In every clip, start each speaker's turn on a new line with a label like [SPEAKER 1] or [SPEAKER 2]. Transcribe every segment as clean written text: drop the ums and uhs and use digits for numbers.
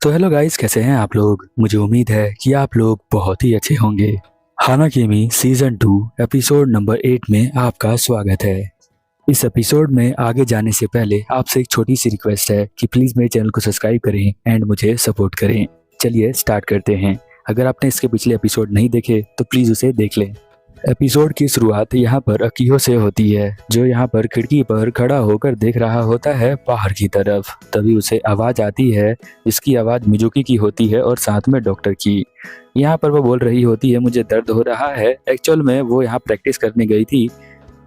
[SPEAKER 1] तो hello guys, कैसे हैं आप लोग। मुझे उम्मीद है कि आप लोग बहुत ही अच्छे होंगे। हानाकेमी सीजन 2 एपिसोड नंबर 8 में आपका स्वागत है। इस एपिसोड में आगे जाने से पहले आपसे एक छोटी सी रिक्वेस्ट है कि प्लीज़ मेरे चैनल को सब्सक्राइब करें एंड मुझे सपोर्ट करें। चलिए स्टार्ट करते हैं। अगर आपने इसके पिछले एपिसोड नहीं देखे तो प्लीज़ उसे देख लें। एपिसोड की शुरुआत यहाँ पर अकीहो से होती है, जो यहाँ पर खिड़की पर खड़ा होकर देख रहा होता है बाहर की तरफ। तभी उसे आवाज़ आती है, जिसकी आवाज़ मिजुकी की होती है और साथ में डॉक्टर की। यहाँ पर वो बोल रही होती है मुझे दर्द हो रहा है। एक्चुअल में वो यहाँ प्रैक्टिस करने गई थी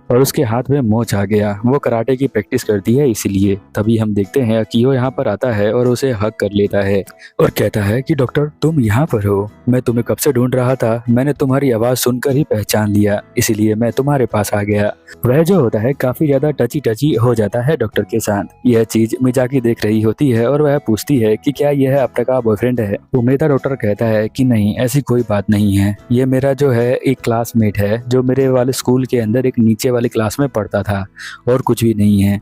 [SPEAKER 1] और उसके हाथ में मोच आ गया। वो कराटे की प्रैक्टिस करती है इसीलिए। तभी हम देखते हैं अकीहो यहाँ पर आता है और उसे हग कर लेता है और कहता है कि डॉक्टर तुम यहाँ पर हो, मैं तुम्हें कब से ढूंढ रहा था। मैंने तुम्हारी आवाज़ सुनकर ही पहचान लिया, इसीलिए मैं तुम्हारे पास आ गया। वह जो होता है काफ़ी ज़्यादा टची टची हो जाता है डॉक्टर के साथ। यह चीज़ मिजाकी देख रही होती है और वह पूछती है कि क्या यह आपका बॉयफ्रेंड है। उमेदा डॉक्टर कहता है कि नहीं, ऐसी कोई बात नहीं है। ये मेरा जो है एक क्लासमेट है, जो मेरे वाले स्कूल के अंदर एक नीचे वाली क्लास में पढ़ता था, और कुछ भी नहीं है।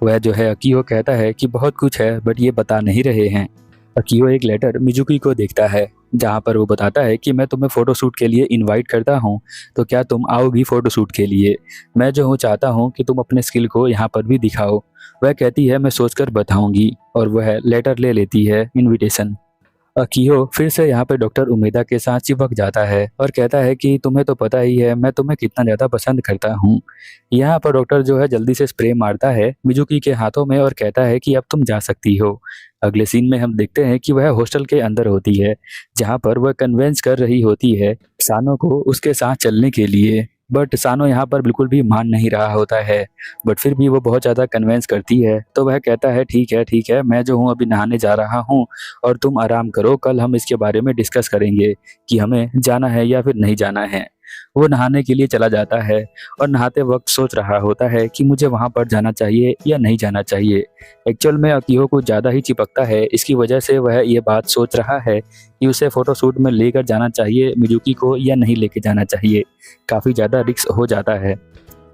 [SPEAKER 1] वह जो है अकीहो कहता है कि बहुत कुछ है बट ये बता नहीं रहे हैं। अकीहो एक लेटर मिजुकी को देखता है, जहाँ पर वो बताता है कि मैं तुम्हें फ़ोटोशूट के लिए इनवाइट करता हूँ, तो क्या तुम आओगी फ़ोटोशूट के लिए। मैं जो हूँ चाहता हूँ कि तुम अपने स्किल को यहाँ पर भी दिखाओ। वह कहती है मैं सोचकर बताऊँगी, और वह लेटर ले लेती है, इनविटेशन। अकीहो फिर से यहाँ पे डॉक्टर उमेदा के साथ चिपक जाता है और कहता है कि तुम्हें तो पता ही है मैं तुम्हें कितना ज़्यादा पसंद करता हूँ। यहाँ पर डॉक्टर जो है जल्दी से स्प्रे मारता है मिजुकी के हाथों में और कहता है कि अब तुम जा सकती हो। अगले सीन में हम देखते हैं कि वह हॉस्टल के अंदर होती है, जहाँ पर वह कन्वेंस कर रही होती है सानो को उसके साथ चलने के लिए। बट सानो यहाँ पर बिल्कुल भी मान नहीं रहा होता है, बट फिर भी वो बहुत ज़्यादा कन्वेंस करती है। तो वह कहता है ठीक है, मैं जो हूँ अभी नहाने जा रहा हूँ और तुम आराम करो, कल हम इसके बारे में डिस्कस करेंगे कि हमें जाना है या फिर नहीं जाना है। वो नहाने के लिए चला जाता है और नहाते वक्त सोच रहा होता है कि मुझे वहाँ पर जाना चाहिए या नहीं जाना चाहिए। एक्चुअल में अकीहो कुछ ज़्यादा ही चिपकता है, इसकी वजह से वह ये बात सोच रहा है कि उसे फ़ोटोशूट में लेकर जाना चाहिए मिजुकी को या नहीं लेके जाना चाहिए। काफ़ी ज़्यादा रिस्क हो जाता है।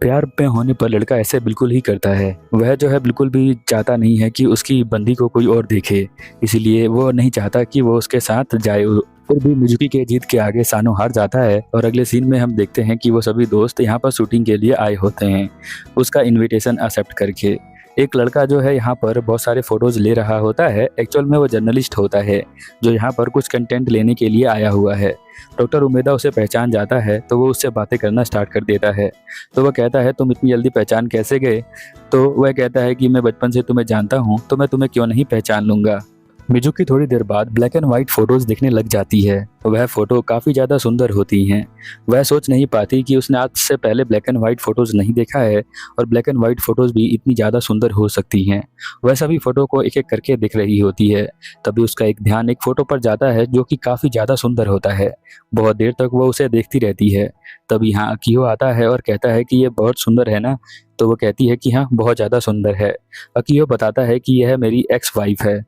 [SPEAKER 1] प्यार में होने पर लड़का ऐसे बिल्कुल ही करता है। वह जो है बिल्कुल भी चाहता नहीं है कि उसकी बंदी को कोई और देखे, इसीलिए वो नहीं चाहता कि वो उसके साथ जाए। फिर भी मिजुकी के जीत के आगे सानो हार जाता है और अगले सीन में हम देखते हैं कि वो सभी दोस्त यहाँ पर शूटिंग के लिए आए होते हैं, उसका इनविटेशन एक्सेप्ट करके। एक लड़का जो है यहाँ पर बहुत सारे फोटोज ले रहा होता है। एक्चुअल में वो जर्नलिस्ट होता है, जो यहाँ पर कुछ कंटेंट लेने के लिए आया हुआ है। डॉक्टर उमेदा उसे पहचान जाता है, तो वो उससे बातें करना स्टार्ट कर देता है। तो वह कहता है तुम इतनी जल्दी पहचान कैसे गए। तो वह कहता है कि मैं बचपन से तुम्हें जानता हूँ, तो मैं तुम्हें क्यों नहीं पहचान लूँगा। मिजुकी थोड़ी देर बाद ब्लैक एंड वाइट फोटोज देखने लग जाती है। वह फोटो काफ़ी ज़्यादा सुंदर होती हैं। वह सोच नहीं पाती कि उसने आज से पहले ब्लैक एंड वाइट फोटोज नहीं देखा है, और ब्लैक एंड वाइट फोटोज भी इतनी ज़्यादा सुंदर हो सकती हैं। वह सभी फ़ोटो को एक एक करके देख रही होती है। तभी उसका एक ध्यान एक फ़ोटो पर जाता है, जो कि काफ़ी ज़्यादा सुंदर होता है। बहुत देर तक वह उसे देखती रहती है। तभी यहाँ अकीहो आता है और कहता है कि ये बहुत सुंदर है ना। तो वो कहती है कि हाँ, बहुत ज़्यादा सुंदर है। अकीहो बताता है कि यह मेरी एक्स वाइफ है,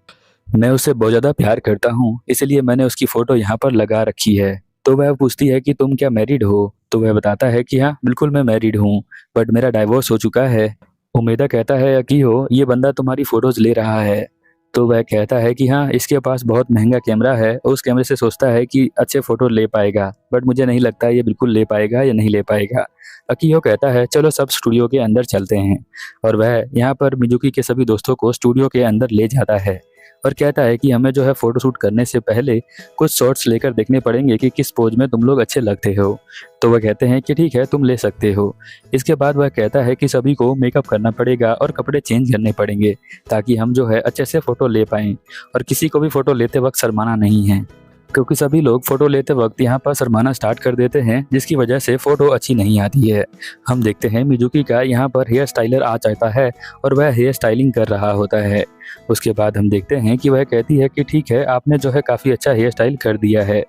[SPEAKER 1] मैं उससे बहुत ज़्यादा प्यार करता हूँ, इसलिए मैंने उसकी फ़ोटो यहाँ पर लगा रखी है। तो वह पूछती है कि तुम क्या मैरिड हो। तो वह बताता है कि हाँ बिल्कुल मैं मैरिड हूँ, बट मेरा डाइवोर्स हो चुका है। उमेदा कहता है कि हो ये बंदा तुम्हारी फ़ोटोज़ ले रहा है। तो वह कहता है कि हाँ इसके पास बहुत महंगा कैमरा है, और उस कैमरे से सोचता है कि अच्छे फ़ोटो ले पाएगा, बट मुझे नहीं लगता ये बिल्कुल ले पाएगा या नहीं ले पाएगा। अकीहो कहता है चलो सब स्टूडियो के अंदर चलते हैं, और वह यहाँ पर मिजुकी के सभी दोस्तों को स्टूडियो के अंदर ले जाता है और कहता है कि हमें जो है फ़ोटोशूट करने से पहले कुछ शॉट्स लेकर देखने पड़ेंगे कि किस पोज में तुम लोग अच्छे लगते हो। तो वह कहते हैं कि ठीक है तुम ले सकते हो। इसके बाद वह कहता है कि सभी को मेकअप करना पड़ेगा और कपड़े चेंज करने पड़ेंगे, ताकि हम जो है अच्छे से फ़ोटो ले पाएँ, और किसी को भी फ़ोटो लेते वक्त शर्माना नहीं है, क्योंकि सभी लोग फ़ोटो लेते वक्त यहाँ पर शर्माना स्टार्ट कर देते हैं, जिसकी वजह से फ़ोटो अच्छी नहीं आती है। हम देखते हैं मिजुकी का यहाँ पर हेयर स्टाइलर आ जाता है और वह हेयर स्टाइलिंग कर रहा होता है। उसके बाद हम देखते हैं कि वह कहती है कि ठीक है आपने जो है काफ़ी अच्छा हेयर स्टाइल कर दिया है।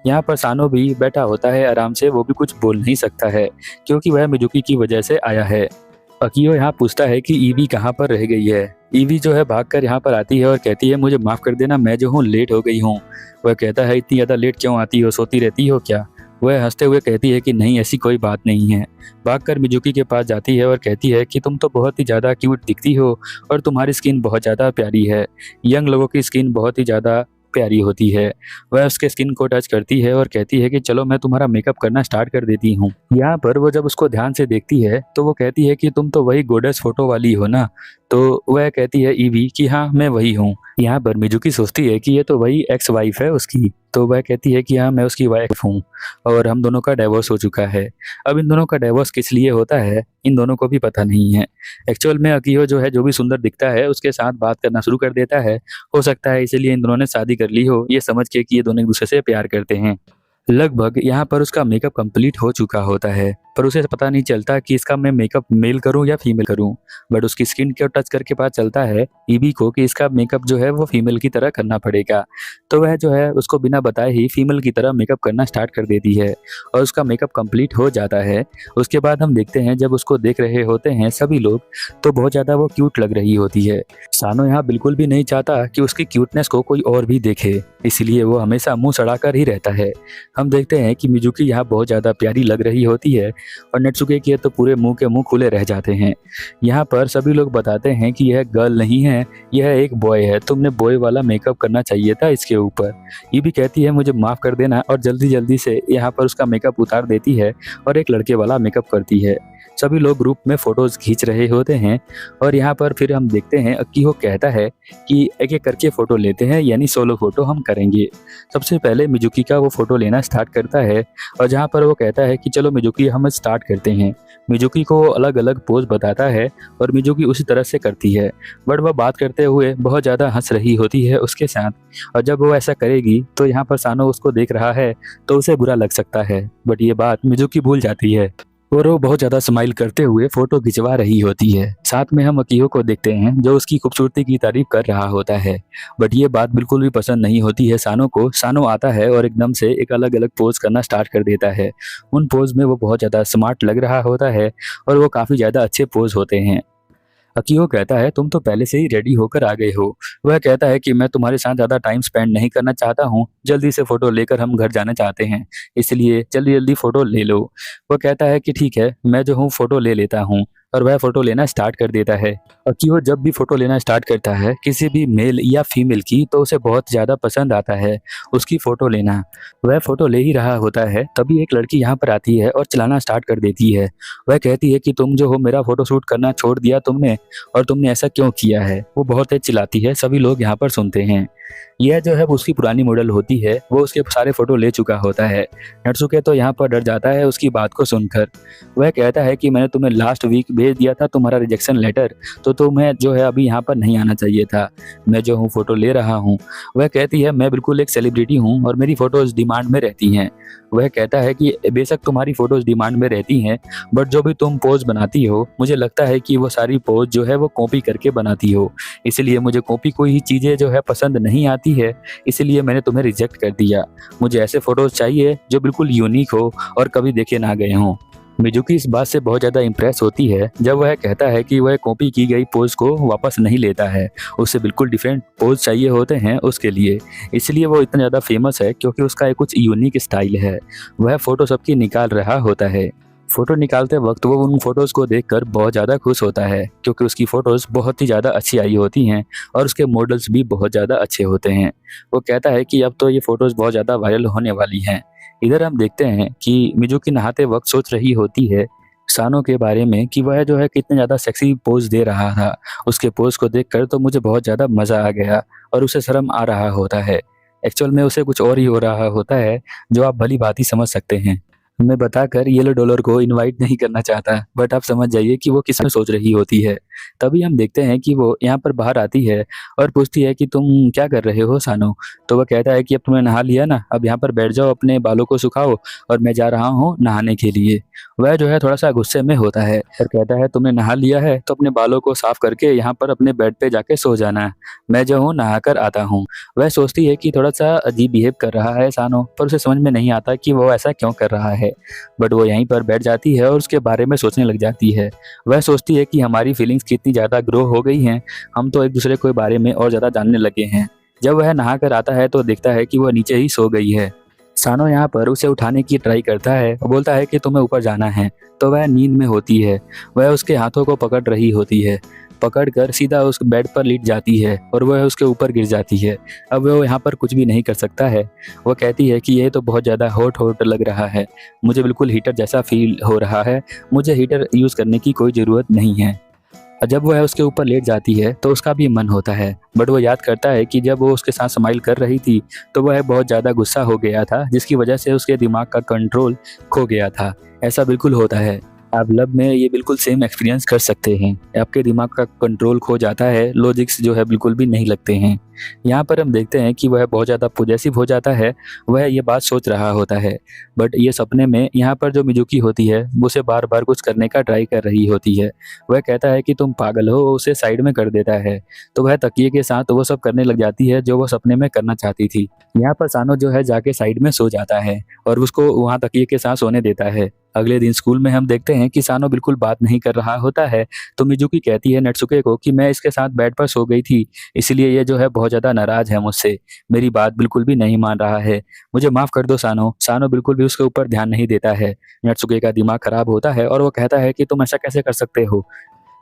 [SPEAKER 1] यहाँ पर सानो भी बैठा होता है आराम से, वो भी कुछ बोल नहीं सकता है क्योंकि वह मिजुकी की वजह से आया है। अकीहो यहाँ पूछता है कि ईवी कहाँ पर रह गई है। ईवी जो है भागकर यहाँ पर आती है और कहती है मुझे माफ़ कर देना, मैं जो हूँ लेट हो गई हूँ। वह कहता है इतनी ज़्यादा लेट क्यों आती हो, सोती रहती हो क्या। वह हंसते हुए कहती है कि नहीं, ऐसी कोई बात नहीं है। भागकर मिजुकी के पास जाती है और कहती है कि तुम तो बहुत ही ज़्यादा क्यूट दिखती हो और तुम्हारी स्किन बहुत ज़्यादा प्यारी है। यंग लोगों की स्किन बहुत ही ज़्यादा प्यारी होती है। वह उसके स्किन को टच करती है और कहती है कि चलो मैं तुम्हारा मेकअप करना स्टार्ट कर देती हूँ। यहाँ पर वो जब उसको ध्यान से देखती है तो वो कहती है कि तुम तो वही गोडेस फोटो वाली हो ना। तो वह कहती है ईवी कि हाँ मैं वही हूँ। यहाँ पर मिजुकी सोचती है कि ये तो वही एक्स वाइफ है उसकी। तो वह कहती है कि हाँ मैं उसकी वाइफ हूँ और हम दोनों का डाइवोर्स हो चुका है। अब इन दोनों का डाइवोर्स किस लिए होता है इन दोनों को भी पता नहीं है। एक्चुअल में अकीहो जो है, जो भी सुंदर दिखता है उसके साथ बात करना शुरू कर देता है। हो सकता है इसीलिए इन दोनों ने शादी कर ली हो, ये समझ के कि ये दोनों एक दूसरे से प्यार करते हैं। लगभग यहाँ पर उसका मेकअप कंप्लीट हो चुका होता है, पर उसे पता नहीं चलता कि इसका मैं मेकअप मेल करूं या फीमेल करूं। बट उसकी स्किन को टच करके पता चलता है ईबी को कि इसका मेकअप जो है वो फीमेल की तरह करना पड़ेगा। तो वह जो है उसको बिना बताए ही फीमेल की तरह मेकअप करना स्टार्ट कर देती है और उसका मेकअप कंप्लीट हो जाता है। उसके बाद हम देखते हैं जब उसको देख रहे होते हैं सभी लोग, तो बहुत ज़्यादा वो क्यूट लग रही होती है। सानो यहाँ बिल्कुल भी नहीं चाहता कि उसकी क्यूटनेस को कोई और भी देखे, इसलिए वो हमेशा मुंह सड़ाकर ही रहता है। हम देखते हैं कि मिजुकी यहाँ बहुत ज़्यादा प्यारी लग रही होती है और नेटसुके के तो पूरे मुंह के मुंह खुले रह जाते हैं। यहाँ पर सभी लोग बताते हैं कि यह गर्ल नहीं है, यह एक बॉय है, तुमने बॉय वाला मेकअप करना चाहिए था इसके ऊपर। ये भी कहती है मुझे माफ़ कर देना और जल्दी जल्दी से यहाँ पर उसका मेकअप उतार देती है और एक लड़के वाला मेकअप करती है। सभी लोग ग्रुप में फ़ोटोज़ खींच रहे होते हैं और यहाँ पर फिर हम देखते हैं अकीहो कहता है कि एक एक करके फ़ोटो लेते हैं, यानी सोलो फ़ोटो हम करेंगे। सबसे पहले मिजुकी का वो फ़ोटो लेना स्टार्ट करता है और जहाँ पर वो कहता है कि चलो मिजुकी हम स्टार्ट करते हैं। मिजुकी को अलग अलग पोज बताता है और मिजुकी उसी तरह से करती है, बट वह बात करते हुए बहुत ज़्यादा हंस रही होती है उसके साथ। और जब वो ऐसा करेगी तो यहाँ पर सानो उसको देख रहा है तो उसे बुरा लग सकता है, बट ये बात मिजुकी भूल जाती है और वो बहुत ज़्यादा स्माइल करते हुए फ़ोटो खिंचवा रही होती है। साथ में हम अकीहो को देखते हैं जो उसकी खूबसूरती की तारीफ कर रहा होता है, बट ये बात बिल्कुल भी पसंद नहीं होती है सानो को। सानो आता है और एकदम से एक अलग अलग पोज करना स्टार्ट कर देता है। उन पोज में वो बहुत ज़्यादा स्मार्ट लग रहा होता है और वो काफ़ी ज़्यादा अच्छे पोज होते हैं। अकीहो कहता है तुम तो पहले से ही रेडी होकर आ गए हो। वह कहता है कि मैं तुम्हारे साथ ज़्यादा टाइम स्पेंड नहीं करना चाहता हूँ, जल्दी से फ़ोटो लेकर हम घर जाना चाहते हैं, इसलिए जल्दी जल्दी फ़ोटो ले लो। वह कहता है कि ठीक है, मैं जो हूँ फ़ोटो ले लेता हूँ और वह फ़ोटो लेना स्टार्ट कर देता है। अकीहो जब भी फ़ोटो लेना स्टार्ट करता है किसी भी मेल या फीमेल की, तो उसे बहुत ज़्यादा पसंद आता है उसकी फ़ोटो लेना। वह फ़ोटो ले ही रहा होता है तभी एक लड़की यहाँ पर आती है और चलाना स्टार्ट कर देती है। वह कहती है कि तुम जो हो, मेरा फ़ोटो शूट करना छोड़ दिया तुमने और तुमने ऐसा क्यों किया है। वो बहुत तेज चिल्लाती है, सभी लोग यहाँ पर सुनते हैं। यह जो है वो उसकी पुरानी मॉडल होती है, वो उसके सारे फोटो ले चुका होता है। नट्सुके तो यहाँ पर डर जाता है उसकी बात को सुनकर। वह कहता है कि मैंने तुम्हें लास्ट वीक भेज दिया था तुम्हारा रिजेक्शन लेटर, तो तुम्हें जो है अभी यहाँ पर नहीं आना चाहिए था। मैं जो हूँ फोटो ले रहा हूँ। वह कहती है मैं बिल्कुल एक सेलिब्रिटी हूँ और मेरी फोटोज डिमांड में रहती हैं। वह कहता है कि बेशक तुम्हारी फोटोज डिमांड में रहती हैं, बट जो भी तुम पोज बनाती हो मुझे लगता है कि वो सारी पोज जो है वो कॉपी करके बनाती हो, इसलिए मुझे कॉपी कोई ही चीज़ें जो है पसंद नहीं आती है, इसलिए मैंने तुम्हें रिजेक्ट कर दिया। मुझे ऐसे फोटोज चाहिए जो बिल्कुल यूनिक हो और कभी देखे ना गए हों। मिजुकी इस बात से बहुत ज़्यादा इम्प्रेस होती है जब वह कहता है कि वह कॉपी की गई पोज को वापस नहीं लेता है, उसे बिल्कुल डिफरेंट पोज चाहिए होते हैं उसके लिए। इसलिए वो इतना ज़्यादा फेमस है क्योंकि उसका एक कुछ यूनिक स्टाइल है। वह फ़ोटो सबकी निकाल रहा होता है। फ़ोटो निकालते वक्त वो उन फोटोज़ को देखकर बहुत ज़्यादा खुश होता है क्योंकि उसकी फ़ोटोज़ बहुत ही ज़्यादा अच्छी आई होती हैं और उसके मॉडल्स भी बहुत ज़्यादा अच्छे होते हैं। वो कहता है कि अब तो ये फ़ोटोज़ बहुत ज़्यादा वायरल होने वाली हैं। इधर हम देखते हैं कि मिजुकी नहाते वक्त सोच रही होती है सानो के बारे में कि वह जो है कितने ज़्यादा सेक्सी पोज दे रहा था। उसके पोज को देखकर तो मुझे बहुत ज़्यादा मज़ा आ गया और उसे शर्म आ रहा होता है। एक्चुअल में उसे कुछ और ही हो रहा होता है जो आप भली भांति समझ सकते हैं। मैं बताकर येलो डॉलर को इनवाइट नहीं करना चाहता, बट आप समझ जाइए कि वो किस में सोच रही होती है। तभी हम देखते हैं कि वो यहाँ पर बाहर आती है और पूछती है कि तुम क्या कर रहे हो सानो। तो वह कहता है कि अब तुमने नहा लिया ना, अब यहाँ पर बैठ जाओ, अपने बालों को सुखाओ और मैं जा रहा हूँ नहाने के लिए। वह जो है थोड़ा सा गुस्से में होता है और कहता है तुमने नहा लिया है तो अपने बालों को साफ करके यहाँ पर अपने बेड पे जाके सो जाना, मैं जो हूँ नहा कर आता हूँ। वह सोचती है कि थोड़ा सा अजीब बिहेव कर रहा है सानो, पर उसे समझ में नहीं आता कि वो ऐसा क्यों कर रहा है। बट वो यहीं पर बैठ जाती है और उसके बारे में सोचने लग जाती है। वह सोचती है कि हमारी फीलिंग्स कितनी ज़्यादा ग्रो हो गई हैं, हम तो एक दूसरे के बारे में और ज़्यादा जानने लगे हैं। जब वह नहा कर आता है तो देखता है कि वह नीचे ही सो गई है। सानो यहाँ पर उसे उठाने की ट्राई करता है और बोलता है कि तुम्हें ऊपर जाना है। तो वह नींद में होती है। वह उसके हाथों को पकड़ रही होती है। पकड़कर सीधा उस बेड पर लेट जाती है और वह उसके ऊपर गिर जाती है। अब वह यहाँ पर कुछ भी नहीं कर सकता है। वह कहती है कि यह तो बहुत ज़्यादा हॉट हॉट लग रहा है, मुझे बिल्कुल हीटर जैसा फील हो रहा है, मुझे हीटर यूज़ करने की कोई ज़रूरत नहीं है। और जब वह उसके ऊपर लेट जाती है तो उसका भी मन होता है, बट वो याद करता है कि जब वो उसके साथ स्माइल कर रही थी तो वह बहुत ज़्यादा गुस्सा हो गया था, जिसकी वजह से उसके दिमाग का कंट्रोल खो गया था। ऐसा बिल्कुल होता है। आप लव में ये बिल्कुल सेम एक्सपीरियंस कर सकते हैं। आपके दिमाग का कंट्रोल खो जाता है, लॉजिक्स जो है बिल्कुल भी नहीं लगते हैं। यहाँ पर हम देखते हैं कि वह बहुत ज़्यादा पॉजेसिव हो जाता है। वह ये बात सोच रहा होता है, बट ये सपने में यहाँ पर जो मिजुकी होती है वो उसे बार बार कुछ करने का ट्राई कर रही होती है। वह कहता है कि तुम पागल हो, उसे साइड में कर देता है। तो वह तकिए के साथ वो सब करने लग जाती है जो वो सपने में करना चाहती थी। यहाँ पर सानो जो है जाके साइड में सो जाता है और उसको वहाँ तकिए के साथ सोने देता है। अगले दिन स्कूल में हम देखते हैं कि सानो बिल्कुल बात नहीं कर रहा होता है। तो मिजुकी कहती है नत्सुके को कि मैं इसके साथ बेड पर सो गई थी, इसलिए ये जो है बहुत ज़्यादा नाराज़ है मुझसे, मेरी बात बिल्कुल भी नहीं मान रहा है, मुझे माफ़ कर दो सानो। सानो बिल्कुल भी उसके ऊपर ध्यान नहीं देता है। नत्सुके का दिमाग खराब होता है और वो कहता है कि तुम ऐसा कैसे कर सकते हो,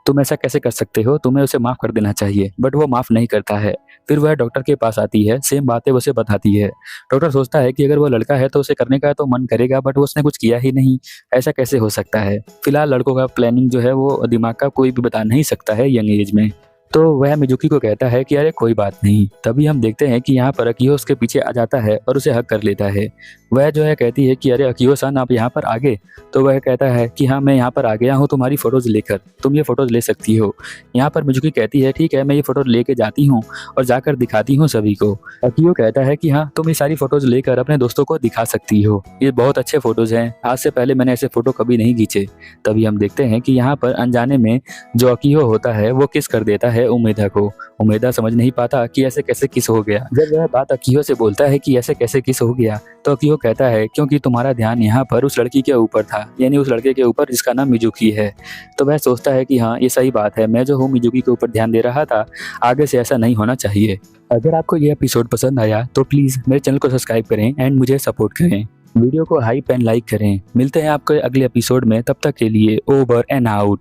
[SPEAKER 1] तुम ऐसा कैसे कर सकते हो, तुम्हें उसे माफ़ कर देना चाहिए, बट वो माफ़ नहीं करता है। फिर वह डॉक्टर के पास आती है, सेम बातें उसे बताती है। डॉक्टर सोचता है कि अगर वो लड़का है तो उसे करने का तो मन करेगा, बट वो उसने कुछ किया ही नहीं, ऐसा कैसे हो सकता है। फिलहाल लड़कों का प्लानिंग जो है वो दिमाग का कोई भी बता नहीं सकता है यंग एज में। तो वह मिजुकी को कहता है कि अरे कोई बात नहीं। तभी हम देखते हैं कि यहाँ पर अकियो उसके पीछे आ जाता है और उसे हक कर लेता है। वह जो है कहती है कि अरे अकियो सन आप यहाँ पर आ गए। तो वह कहता है कि हाँ मैं यहाँ पर आ गया हूँ तुम्हारी फ़ोटोज़ लेकर, तुम ये फ़ोटोज़ ले सकती हो। यहाँ पर मिजुकी कहती है ठीक है मैं ये फ़ोटो लेके जाती हूँ और जाकर दिखाती हूँ सभी को। अकियो कहता है कि हाँ तुम ये सारी फ़ोटोज़ लेकर अपने दोस्तों को दिखा सकती हो, ये बहुत अच्छे फ़ोटोज़ हैं, आज से पहले मैंने ऐसे फ़ोटो कभी नहीं खींचे। तभी हम देखते हैं कि यहाँ पर अनजाने में जो अकियो होता है वो किस कर देता है उमेदा को। उमेदा समझ नहीं पाता कि ऐसे कैसे किस हो गया। जब वह बात अकियो से बोलता है कि ऐसे कैसे किस हो गया, तो अकियो कहता है क्योंकि तुम्हारा ध्यान यहाँ पर उस लड़की के ऊपर था, यानी उस लड़के के ऊपर जिसका नाम मिजुकी है। तो वह सोचता है कि हाँ ये सही बात है, मैं जो हूँ मिजुकी के ऊपर ध्यान दे रहा था, आगे से ऐसा नहीं होना चाहिए। अगर आपको ये एपिसोड पसंद आया तो प्लीज़ मेरे चैनल को सब्सक्राइब करें एंड मुझे सपोर्ट करें। वीडियो को हाइप एंड लाइक करें। मिलते हैं आपको अगले एपिसोड में, तब तक के लिए ओवर एंड आउट।